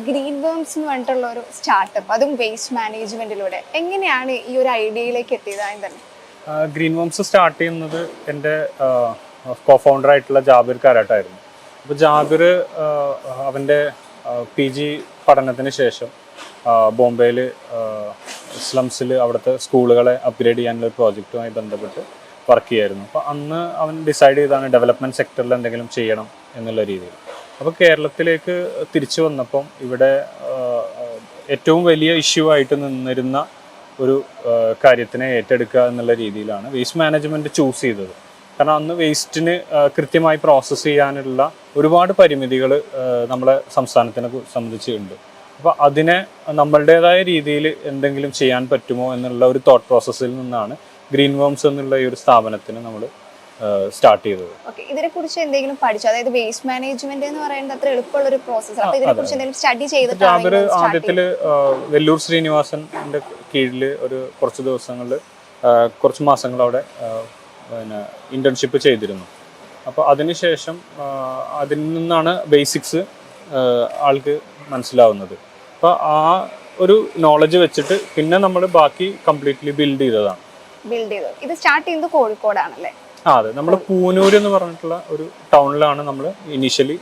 Green worms എന്ന് പറഞ്ഞിട്ടുള്ള ഒരു സ്റ്റാർട്ടപ്പ്, അതും വേസ്റ്റ് മാനേജ്മെന്റിലൂടെ എങ്ങനെയാണ് ഈ ഒരു ഐഡിയയിലേക്ക് എത്തിയതായി തന്നെ? ഗ്രീൻ വേംസ് സ്റ്റാർട്ട് ചെയ്യുന്നത് എൻ്റെ കോ ഫൗണ്ടർ ആയിട്ടുള്ള ജാബിർ കാരാട്ടായിരുന്നു. അപ്പോൾ ജാബിർ അവൻ്റെ PG പഠനത്തിന് ശേഷം ബോംബെയിൽ സ്ലംസിൽ അവിടുത്തെ സ്കൂളുകളെ അപ്ഗ്രേഡ് ചെയ്യാനുള്ള ഒരു പ്രോജക്റ്റുമായി ബന്ധപ്പെട്ട് വർക്ക് ചെയ്യായിരുന്നു. അപ്പോൾ അന്ന് അവൻ ഡിസൈഡ് ചെയ്താണ് ഡെവലപ്മെൻറ്റ് സെക്ടറിൽ എന്തെങ്കിലും ചെയ്യണം എന്നുള്ള രീതിയിൽ. അപ്പോൾ കേരളത്തിലേക്ക് തിരിച്ചു വന്നപ്പം ഇവിടെ ഏറ്റവും വലിയ ഇഷ്യൂ ആയിട്ട് നിന്നിരുന്ന ഒരു കാര്യത്തിനെ ഏറ്റെടുക്കുക എന്നുള്ള രീതിയിലാണ് വേസ്റ്റ് മാനേജ്മെൻറ്റ് ചൂസ് ചെയ്തത്. കാരണം അന്ന് വേസ്റ്റിന് കൃത്യമായി പ്രോസസ്സ് ചെയ്യാനുള്ള ഒരുപാട് പരിമിതികൾ നമ്മളെ സംസ്ഥാനത്തിനെ സംബന്ധിച്ചുണ്ട്. അപ്പോൾ അതിനെ നമ്മളുടേതായ രീതിയിൽ എന്തെങ്കിലും ചെയ്യാൻ പറ്റുമോ എന്നുള്ള ഒരു തോട്ട് പ്രോസസ്സിൽ നിന്നാണ് ഗ്രീൻ വേംസ് എന്നുള്ള ഈ ഒരു സ്ഥാപനത്തിന് നമ്മൾ സ്റ്റാർട്ട് ചെയ്തത്. ഇതിനെ കുറിച്ച് എന്തെങ്കിലും പഠിച്ചു? അതായത് വേസ്റ്റ് മാനേജ്മെന്റ് എന്ന് പറയുന്നത് അത്ര എളുപ്പമുള്ള ഒരു പ്രോസസ്. അപ്പോൾ ഇതിനെ കുറിച്ച് എന്തെങ്കിലും സ്റ്റഡി ചെയ്തിട്ടാണ്? ആദ്യത്തില് വെല്ലൂർ ശ്രീനിവാസന്റെ കീഴിൽ ഒരു കുറച്ച് മാസങ്ങൾ അവിടെ പിന്നെ ഇന്റേൺഷിപ്പ് ചെയ്തിരുന്നു. അപ്പോൾ അതിനുശേഷം അതിൽ നിന്നാണ് ബേസിക്സ് ആൾക്ക് മനസ്സിലാവുന്നത്. അപ്പോൾ ആ ഒരു നോളജ് വെച്ചിട്ട് പിന്നെ നമ്മൾ ബാക്കി കംപ്ലീറ്റ്ലി ബിൽഡ് ചെയ്തതാണ്. ഇത് സ്റ്റാർട്ട് ചെയ്യുന്നത് കോഴിക്കോടാണല്ലേ? അതെ, നമ്മൾ പൂനൂർ എന്ന് പറഞ്ഞിട്ടുള്ള ഒരു ടൗണിലാണ് നമ്മൾ ഇനീഷ്യലി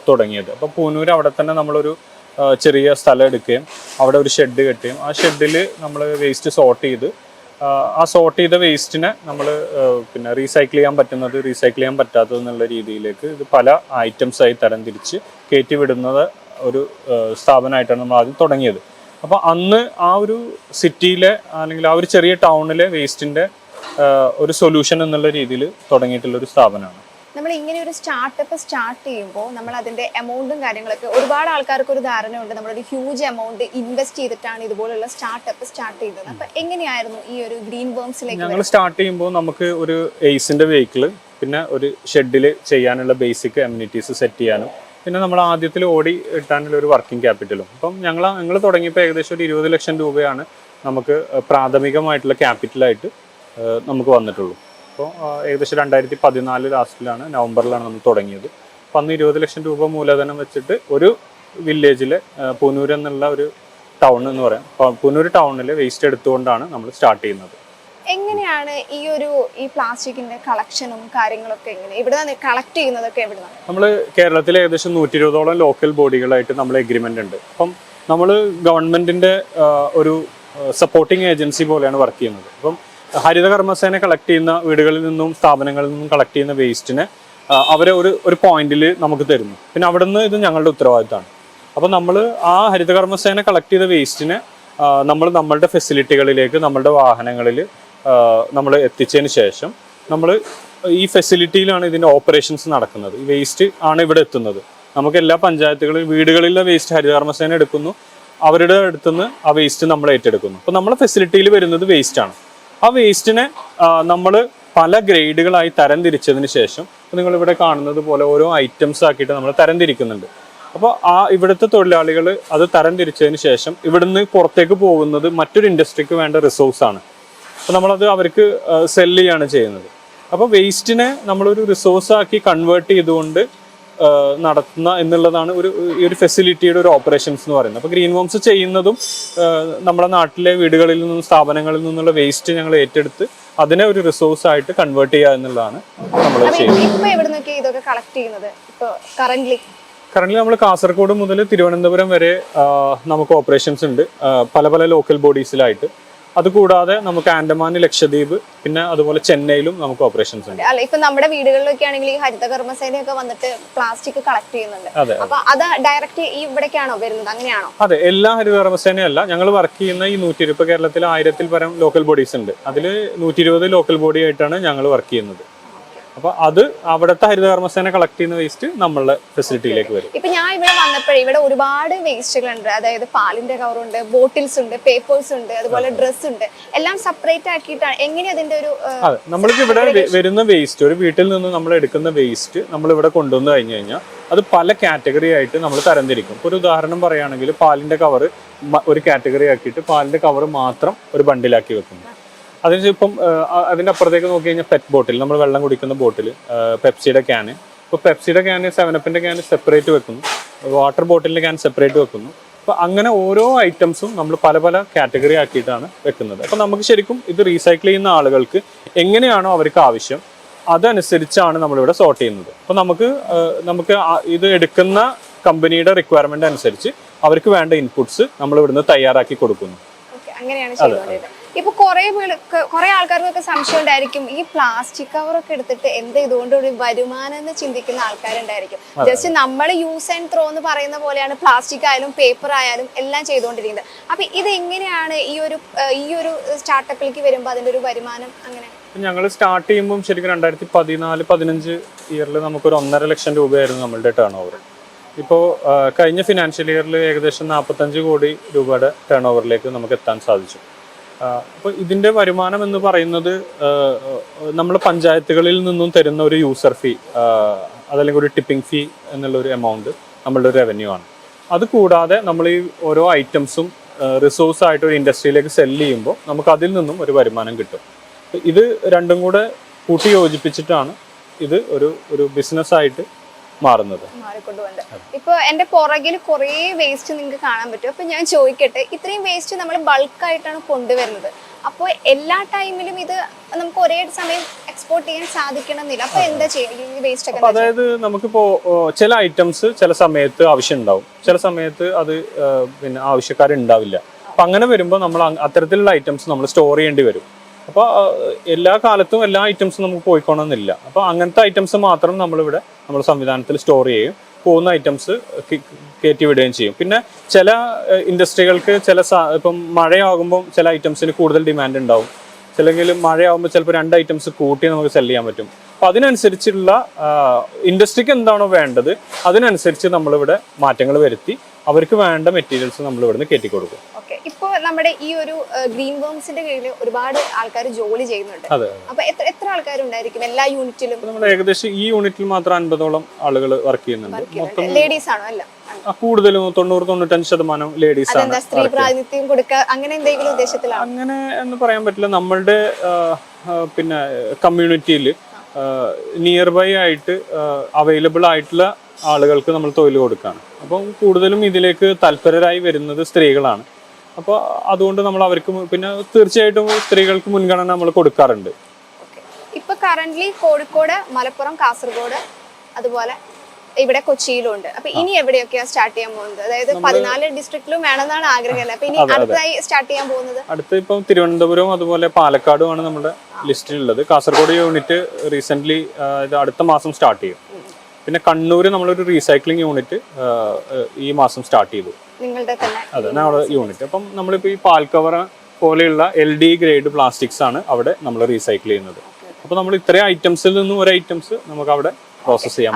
തുടങ്ങിയത്. അപ്പോൾ പൂനൂർ അവിടെ തന്നെ നമ്മളൊരു ചെറിയ സ്ഥലം എടുക്കുകയും അവിടെ ഒരു ഷെഡ് കെട്ടുകയും ആ ഷെഡിൽ നമ്മൾ വേസ്റ്റ് സോർട്ട് ചെയ്ത് ആ സോർട്ട് ചെയ്ത വേസ്റ്റിനെ നമ്മൾ പിന്നെ റീസൈക്കിൾ ചെയ്യാൻ പറ്റുന്നത്, റീസൈക്കിൾ ചെയ്യാൻ പറ്റാത്തത് എന്നുള്ള രീതിയിലേക്ക് ഇത് പല ഐറ്റംസായി തരംതിരിച്ച് കയറ്റി വിടുന്നത് ഒരു സ്ഥാപനമായിട്ടാണ് നമ്മൾ ആദ്യം തുടങ്ങിയത്. അപ്പോൾ അന്ന് ആ ഒരു സിറ്റിയിലെ അല്ലെങ്കിൽ ആ ഒരു ചെറിയ ടൗണിലെ വേസ്റ്റിൻ്റെ ഒരു സൊല്യൂഷൻ എന്നുള്ള രീതിയിൽ തുടങ്ങിയിട്ടുള്ളൊരു സ്ഥാപനമാണ്. നമ്മൾ ഇങ്ങനെ ഒരു സ്റ്റാർട്ടപ്പ് സ്റ്റാർട്ട് ചെയ്യുമ്പോൾ നമ്മൾ അതിന്റെ എമൗണ്ടും കാര്യങ്ങളൊക്കെ, ഒരുപാട് ആൾക്കാർക്ക് ഒരു ധാരണയുണ്ട് നമ്മളൊരു ഹ്യൂജ് എമൗണ്ട് ഇൻവെസ്റ്റ് ചെയ്തിട്ടാണ് ഇതുപോലുള്ള സ്റ്റാർട്ടപ്പ് സ്റ്റാർട്ട് ചെയ്തത്. അപ്പൊ എങ്ങനെയായിരുന്നു ഈ ഒരു ഗ്രീൻ വേംസിലേക്ക്? ഞങ്ങൾ സ്റ്റാർട്ട് ചെയ്യുമ്പോൾ നമുക്ക് ഒരു എയ്സിന്റെ വെഹിക്കിൾ, പിന്നെ ഒരു ഷെഡിൽ ചെയ്യാനുള്ള ബേസിക് അമ്യൂണിറ്റീസ് സെറ്റ് ചെയ്യാനും, പിന്നെ നമ്മൾ ആദ്യത്തിൽ ഓടി ഇട്ടാനുള്ള ഒരു വർക്കിംഗ് ക്യാപിറ്റലും. അപ്പം ഞങ്ങൾ തുടങ്ങിയപ്പോൾ ഏകദേശം ഒരു 20 ലക്ഷം രൂപയാണ് നമുക്ക് പ്രാഥമികമായിട്ടുള്ള ക്യാപിറ്റലായിട്ട് നമുക്ക് വന്നിട്ടുള്ളൂ. അപ്പോൾ ഏകദേശം 2014 ലാസ്റ്റിലാണ്, നവംബറിലാണ് നമ്മൾ തുടങ്ങിയത്. അപ്പം അന്ന് 20 ലക്ഷം രൂപ മൂലധനം വെച്ചിട്ട് ഒരു വില്ലേജിലെ പൂനൂർ എന്നുള്ള ഒരു ടൗൺ എന്ന് പറയാം, പൂനൂർ ടൗണിൽ വേസ്റ്റ് എടുത്തുകൊണ്ടാണ് നമ്മൾ സ്റ്റാർട്ട് ചെയ്യുന്നത്. എങ്ങനെയാണ് ഈ പ്ലാസ്റ്റിക്കിന്റെ കളക്ഷനും കാര്യങ്ങളൊക്കെ എങ്ങനെ ഇവിടെ കളക്ട് ചെയ്യുന്നതൊക്കെ എവിടുന്നാണ്? നമ്മൾ കേരളത്തിലെ ഏകദേശം 120ഓളം ലോക്കൽ ബോഡികളായിട്ട് നമ്മൾ എഗ്രിമെന്റ് ഉണ്ട്. അപ്പം നമ്മൾ ഗവൺമെന്റിന്റെ ഒരു സപ്പോർട്ടിങ് ഏജൻസി പോലെയാണ് വർക്ക് ചെയ്യുന്നത്. അപ്പം ഹരിത കർമ്മസേന കളക്ട് ചെയ്യുന്ന വീടുകളിൽ നിന്നും സ്ഥാപനങ്ങളിൽ നിന്നും കളക്ട് ചെയ്യുന്ന വേസ്റ്റിനെ അവരെ ഒരു പോയിന്റിൽ നമുക്ക് തരുന്നു. പിന്നെ അവിടെ നിന്ന് ഇത് ഞങ്ങളുടെ ഉത്തരവാദിത്തമാണ്. അപ്പോൾ നമ്മൾ ആ ഹരിത കർമ്മസേന കളക്ട് ചെയ്ത വേസ്റ്റിനെ നമ്മൾ നമ്മളുടെ ഫെസിലിറ്റികളിലേക്ക്, നമ്മളുടെ വാഹനങ്ങളിൽ നമ്മൾ എത്തിച്ചതിന് ശേഷം നമ്മൾ ഈ ഫെസിലിറ്റിയിലാണ് ഇതിൻ്റെ ഓപ്പറേഷൻസ് നടക്കുന്നത്. ഈ വേസ്റ്റ് ആണ് ഇവിടെ എത്തുന്നത്. നമുക്ക് എല്ലാ പഞ്ചായത്തുകളിലും വീടുകളിലെ വേസ്റ്റ് ഹരിത കർമ്മസേന എടുക്കുന്നു, അവരുടെ അടുത്തുനിന്ന് ആ വേസ്റ്റ് നമ്മൾ ഏറ്റെടുക്കുന്നു. അപ്പോൾ നമ്മളെ ഫെസിലിറ്റിയിൽ വരുന്നത് വേസ്റ്റാണ്. ആ വേസ്റ്റിനെ നമ്മൾ പല ഗ്രേഡുകളായി തരംതിരിച്ചതിന് ശേഷം നിങ്ങളിവിടെ കാണുന്നത് പോലെ ഓരോ ഐറ്റംസ് ആക്കിയിട്ട് നമ്മൾ തരംതിരിക്കുന്നുണ്ട്. അപ്പോൾ ഇവിടുത്തെ തൊഴിലാളികൾ അത് തരംതിരിച്ചതിന് ശേഷം ഇവിടുന്ന് പുറത്തേക്ക് പോകുന്നത് മറ്റൊരു ഇൻഡസ്ട്രിക്ക് വേണ്ട റിസോഴ്സാണ്. അപ്പോൾ നമ്മളത് അവർക്ക് സെല്ല് ചെയ്യാണ് ചെയ്യുന്നത്. അപ്പോൾ വേസ്റ്റിനെ നമ്മളൊരു റിസോഴ്സാക്കി കൺവേർട്ട് ചെയ്തുകൊണ്ട് നടത്തുന്ന എന്നുള്ളതാണ് ഈ ഒരു ഫെസിലിറ്റിയുടെ ഒരു ഓപ്പറേഷൻസ് എന്ന് പറയുന്നത്. അപ്പോൾ ഗ്രീൻ വേംസ് ചെയ്യുന്നതും നമ്മുടെ നാട്ടിലെ വീടുകളിൽ നിന്നും സ്ഥാപനങ്ങളിൽ നിന്നുള്ള വേസ്റ്റ് ഞങ്ങൾ ഏറ്റെടുത്ത് അതിനെ ഒരു റിസോഴ്സ് ആയിട്ട് കൺവേർട്ട് ചെയ്യുക എന്നുള്ളതാണ് നമ്മൾ ചെയ്യുന്നത്. കറന്റ് നമ്മൾ കാസർഗോഡ് മുതൽ തിരുവനന്തപുരം വരെ നമുക്ക് ഓപ്പറേഷൻസ് ഉണ്ട്, പല പല ലോക്കൽ ബോഡീസിലായിട്ട്. അതുകൂടാതെ നമുക്ക് ആൻഡമാൻ, ലക്ഷദ്വീപ്, പിന്നെ അതുപോലെ ചെന്നൈയിലും നമുക്ക് ഓപ്പറേഷൻസ് ഉണ്ട്. അല്ല, ഇപ്പൊ നമ്മുടെ വീടുകളിലൊക്കെ ആണെങ്കിൽ ഈ ഹരിത കർമ്മസേനയൊക്കെ വന്നിട്ട് പ്ലാസ്റ്റിക് കളക്ട് ചെയ്യുന്നുണ്ട്. അപ്പൊ അത് ഡയറക്റ്റ് ഇവിടേക്കാണോ വരുന്നത്? അങ്ങനെയാണോ? അതെ, എല്ലാ ഹരിത കർമ്മസേനയല്ല. ഞങ്ങൾ വർക്ക് ചെയ്യുന്ന ഈ 120 കേരളത്തിൽ 1000-ൽ പരം ലോക്കൽ ബോഡീസ് ഉണ്ട്. അതിൽ 120 ലോക്കൽ ബോഡി ആയിട്ടാണ് ഞങ്ങൾ വർക്ക് ചെയ്യുന്നത്. അപ്പൊ അത് അവിടുത്തെ ഹരിത കർമ്മസേന കളക്ട് ചെയ്യുന്ന വേസ്റ്റ് നമ്മളുടെ ഫെസിലിറ്റിയിലേക്ക് വരും. ഇപ്പൊ ഞാൻ ഇവിടെ വന്നപ്പോഴേ ഇവിടെ ഒരുപാട് വേസ്റ്റുകളുണ്ട്. അതായത് പാലിന്റെ കവറുണ്ട്, ബോട്ടിൽസ് ഉണ്ട്, പേപ്പേഴ്സ് ഉണ്ട്, അതുപോലെ ഡ്രസ് ഉണ്ട്. എല്ലാം സെപ്പറേറ്റ് ആക്കിയിട്ടാണ്. എങ്ങനെ അതിന്റെ ഒരു അതെ, നമ്മൾക്ക് ഇവിടെ വരുന്ന വേസ്റ്റ്, ഒരു വീട്ടിൽ നിന്ന് നമ്മൾ എടുക്കുന്ന വേസ്റ്റ് നമ്മൾ ഇവിടെ കൊണ്ടുവന്ന് കഴിഞ്ഞു കഴിഞ്ഞാൽ അത് പല കാറ്റഗറി ആയിട്ട് നമ്മൾ തരംതിരിക്കും. ഒരു ഉദാഹരണം പറയുകയാണെങ്കിൽ പാലിന്റെ കവർ ഒരു കാറ്റഗറി ആക്കിയിട്ട് പാലിന്റെ കവർ മാത്രം ഒരു ബണ്ടിലാക്കി വെക്കുന്നു. അതിന് ഇപ്പം അതിൻ്റെ അപ്പുറത്തേക്ക് നോക്കി കഴിഞ്ഞാൽ പെറ്റ് ബോട്ടിൽ, നമ്മൾ വെള്ളം കുടിക്കുന്ന ബോട്ടിൽ, പെപ്സിയുടെ ക്യാന്, ഇപ്പോൾ പെപ്സിയുടെ ക്യാൻ, സെവനപ്പിൻ്റെ ക്യാൻ സെപ്പറേറ്റ് വെക്കുന്നു, വാട്ടർ ബോട്ടിലിൻ്റെ ക്യാൻ സെപ്പറേറ്റ് വെക്കുന്നു. അപ്പോൾ അങ്ങനെ ഓരോ ഐറ്റംസും നമ്മൾ പല പല കാറ്റഗറി ആക്കിയിട്ടാണ് വെക്കുന്നത്. അപ്പോൾ നമുക്ക് ശരിക്കും ഇത് റീസൈക്കിൾ ചെയ്യുന്ന ആളുകൾക്ക് എങ്ങനെയാണോ അവർക്ക് ആവശ്യം അതനുസരിച്ചാണ് നമ്മളിവിടെ സോർട്ട് ചെയ്യുന്നത്. അപ്പോൾ നമുക്ക് ഇത് എടുക്കുന്ന കമ്പനിയുടെ റിക്വയർമെന്റ് അനുസരിച്ച് അവർക്ക് വേണ്ട ഇൻപുട്സ് നമ്മൾ ഇവിടുന്ന് തയ്യാറാക്കി കൊടുക്കുന്നു. അങ്ങനെയാണ് ചെയ്തുകൊണ്ടിരുന്നത്. ഇപ്പൊ കുറെ ആൾക്കാർക്കൊക്കെ സംശയം ഉണ്ടായിരിക്കും, ഈ പ്ലാസ്റ്റിക് കവറൊക്കെ എടുത്തിട്ട് എന്ത് ഇതുകൊണ്ട് ഒരു വരുമാനം എന്ന് ചിന്തിക്കുന്ന ആൾക്കാരുണ്ടായിരിക്കും. ജസ്റ്റ് നമ്മൾ യൂസ് ആൻഡ് ത്രോ എന്ന് പറയുന്ന പോലെയാണ് പ്ലാസ്റ്റിക് ആയാലും പേപ്പർ ആയാലും എല്ലാം ചെയ്തുകൊണ്ടിരിക്കുന്നത്. അപ്പൊ ഇത് എങ്ങനെയാണ് ഈ ഒരു സ്റ്റാർട്ടപ്പിലേക്ക് വരുമ്പോൾ അതിന്റെ ഒരു വരുമാനം അങ്ങനെ? ഞങ്ങൾ സ്റ്റാർട്ട് ചെയ്യുമ്പോൾ ശരിക്കും 2014-15 ഇയറിൽ നമുക്കൊരു 1.5 ലക്ഷം രൂപയായിരുന്നു നമ്മളുടെ ടേൺ ഓവർ. ഇപ്പോൾ കഴിഞ്ഞ ഫിനാൻഷ്യൽ ഇയറിൽ ഏകദേശം 45 കോടി രൂപയുടെ ടേൺ ഓവറിലേക്ക് നമുക്ക് എത്താൻ സാധിച്ചു. അപ്പോൾ ഇതിൻ്റെ വരുമാനം എന്ന് പറയുന്നത് നമ്മൾ പഞ്ചായത്തുകളിൽ നിന്നും തരുന്ന ഒരു യൂസർ ഫീ അതല്ലെങ്കിൽ ഒരു ടിപ്പിംഗ് ഫീ എന്നുള്ളൊരു എമൗണ്ട് നമ്മളുടെ റവന്യൂ ആണ്. അത് കൂടാതെ നമ്മൾ ഈ ഓരോ ഐറ്റംസും റിസോഴ്സ് ആയിട്ട് ഒരു ഇൻഡസ്ട്രിയിലേക്ക് സെല്ല് ചെയ്യുമ്പോൾ നമുക്ക് അതിൽ നിന്നും ഒരു വരുമാനം കിട്ടും. ഇത് രണ്ടും കൂടെ കൂട്ടി യോജിപ്പിച്ചിട്ടാണ് ഇത് ഒരു ബിസിനസ്സായിട്ട് മാറിക്കൊണ്ടുപോകുന്നത്. ഇപ്പൊ എന്റെ പുറകിൽ കുറെ വേസ്റ്റ് നിങ്ങൾക്ക് കാണാൻ പറ്റും. അപ്പൊ ഞാൻ ചോദിക്കട്ടെ, ഇത്രയും വേസ്റ്റ് നമ്മൾ ബൾക്കായിട്ടാണ് കൊണ്ടുവരുന്നത്. അപ്പോൾ എല്ലാ ടൈമിലും ഇത് നമുക്ക് ഒരേ സമയം എക്സ്പോർട്ട് ചെയ്യാൻ സാധിക്കണമെന്നില്ല. അപ്പൊ എന്താ ചെയ്യുക ഈ വേസ്റ്റ് ഒക്കെ? അതായത് നമുക്കിപ്പോ ചില ഐറ്റംസ് ചില സമയത്ത് ആവശ്യം ഉണ്ടാവും, ചില സമയത്ത് അത് പിന്നെ ആവശ്യക്കാരുണ്ടാവില്ല. അപ്പൊ അങ്ങനെ വരുമ്പോൾ നമ്മൾ അത്തരത്തിലുള്ള ഐറ്റംസ് നമ്മൾ സ്റ്റോർ ചെയ്യേണ്ടി വരും. അപ്പോൾ എല്ലാ കാലത്തും എല്ലാ ഐറ്റംസും നമുക്ക് പോയിക്കോണമെന്നില്ല. അപ്പോൾ അങ്ങനത്തെ ഐറ്റംസ് മാത്രം നമ്മളിവിടെ നമ്മൾ സംവിധാനത്തിൽ സ്റ്റോർ ചെയ്യും, പോകുന്ന ഐറ്റംസ് കയറ്റി വിടുകയും ചെയ്യും. പിന്നെ ചില ഇൻഡസ്ട്രികൾക്ക് ഇപ്പം മഴയാകുമ്പോൾ ചില ഐറ്റംസിന് കൂടുതൽ ഡിമാൻഡ് ഉണ്ടാവും, ചിലെങ്കിലും മഴയാകുമ്പോൾ ചിലപ്പോൾ 2 ഐറ്റംസ് കൂട്ടി നമുക്ക് സെല് ചെയ്യാൻ പറ്റും. അപ്പം അതിനനുസരിച്ചുള്ള ഇൻഡസ്ട്രിക്ക് എന്താണോ വേണ്ടത് അതിനനുസരിച്ച് നമ്മളിവിടെ മാറ്റങ്ങൾ വരുത്തി അവർക്ക് വേണ്ട മെറ്റീരിയൽസ് നമ്മൾ ഇവിടുന്ന് കയറ്റി കൊടുക്കും. ഇപ്പൊ നമ്മുടെ ഈ ഒരു ഗ്രീൻ വേംസിന്റെ കീഴിൽ ഒരുപാട് ആൾക്കാർ ജോലി ചെയ്യുന്നുണ്ട്. അപ്പൊ എത്ര ആൾക്കാരുണ്ടായിരിക്കും എല്ലാ യൂണിറ്റിലും? നമ്മൾ ഏകദേശം ഈ യൂണിറ്റിൽ മാത്രം 50ഓളം ആളുകൾ വർക്ക് ചെയ്യുന്നുണ്ട്. ലേഡീസ് ആണോ? അല്ല, കൂടുതലും 90-95% ലേഡീസ് ആണ്. സ്ത്രീ പ്രാതിനിധ്യം കൊടുക്കുക അങ്ങനെ എന്തെങ്കിലും ഉദ്ദേശത്തിലാണ്? അങ്ങനെ എന്ന് പറയാൻ പറ്റില്ല. നമ്മളുടെ പിന്നെ കമ്മ്യൂണിറ്റിയിൽ നിയർ ബൈ ആയിട്ട് അവൈലബിൾ ആയിട്ടുള്ള ആളുകൾക്ക് നമ്മൾ തൊഴിൽ കൊടുക്കുകയാണ്. അപ്പം കൂടുതലും ഇതിലേക്ക് തൽപരരായി വരുന്നത് സ്ത്രീകളാണ്. അപ്പോൾ അതുകൊണ്ട് നമ്മൾ അവർക്ക് പിന്നെ തീർച്ചയായിട്ടും സ്ത്രീകൾക്ക് മുൻഗണന നമ്മൾ കൊടുക്കാറുണ്ട്. ഇപ്പൊ കറന്റ്ലി കോഴിക്കോട്, മലപ്പുറം, കാസർഗോഡ്, അതുപോലെ ഇവിടെ കൊച്ചിയിലും ഉണ്ട്. അപ്പൊ ഇനി എവിടെയൊക്കെയാ സ്റ്റാർട്ട് ചെയ്യാൻ പോകുന്നത്? അതായത് 14 ഡിസ്ട്രിക്റ്റിലും വേണമെന്നാണ് ആഗ്രഹമല്ല. അപ്പൊ ഇനി അടുത്തായി സ്റ്റാർട്ട് ചെയ്യാൻ പോകുന്നത്? അടുത്ത് ഇപ്പം തിരുവനന്തപുരം അതുപോലെ പാലക്കാടുമാണ് നമ്മുടെ ലിസ്റ്റിലുള്ളത്. കാസർഗോഡ് യൂണിറ്റ് റീസെന്റ് ഇത് അടുത്ത മാസം സ്റ്റാർട്ട് ചെയ്യും. പിന്നെ കണ്ണൂര് നമ്മളൊരു റീസൈക്ലിംഗ് യൂണിറ്റ് ഈ മാസം സ്റ്റാർട്ട് ചെയ്തു. നിങ്ങളുടെ തന്നെ? അതെ, നമ്മുടെ യൂണിറ്റ്. അപ്പം നമ്മളിപ്പോൾ ഈ പാൽക്കവർ പോലെയുള്ള LD ഗ്രേഡ് പ്ലാസ്റ്റിക്സ് ആണ് അവിടെ നമ്മൾ റീസൈക്കിൾ ചെയ്യുന്നത്. അപ്പോൾ നമ്മൾ ഇത്രയും ഐറ്റംസിൽ നിന്നും ഒരു ഐറ്റംസ് നമുക്ക് അവിടെ പ്രോസസ് ചെയ്യാം.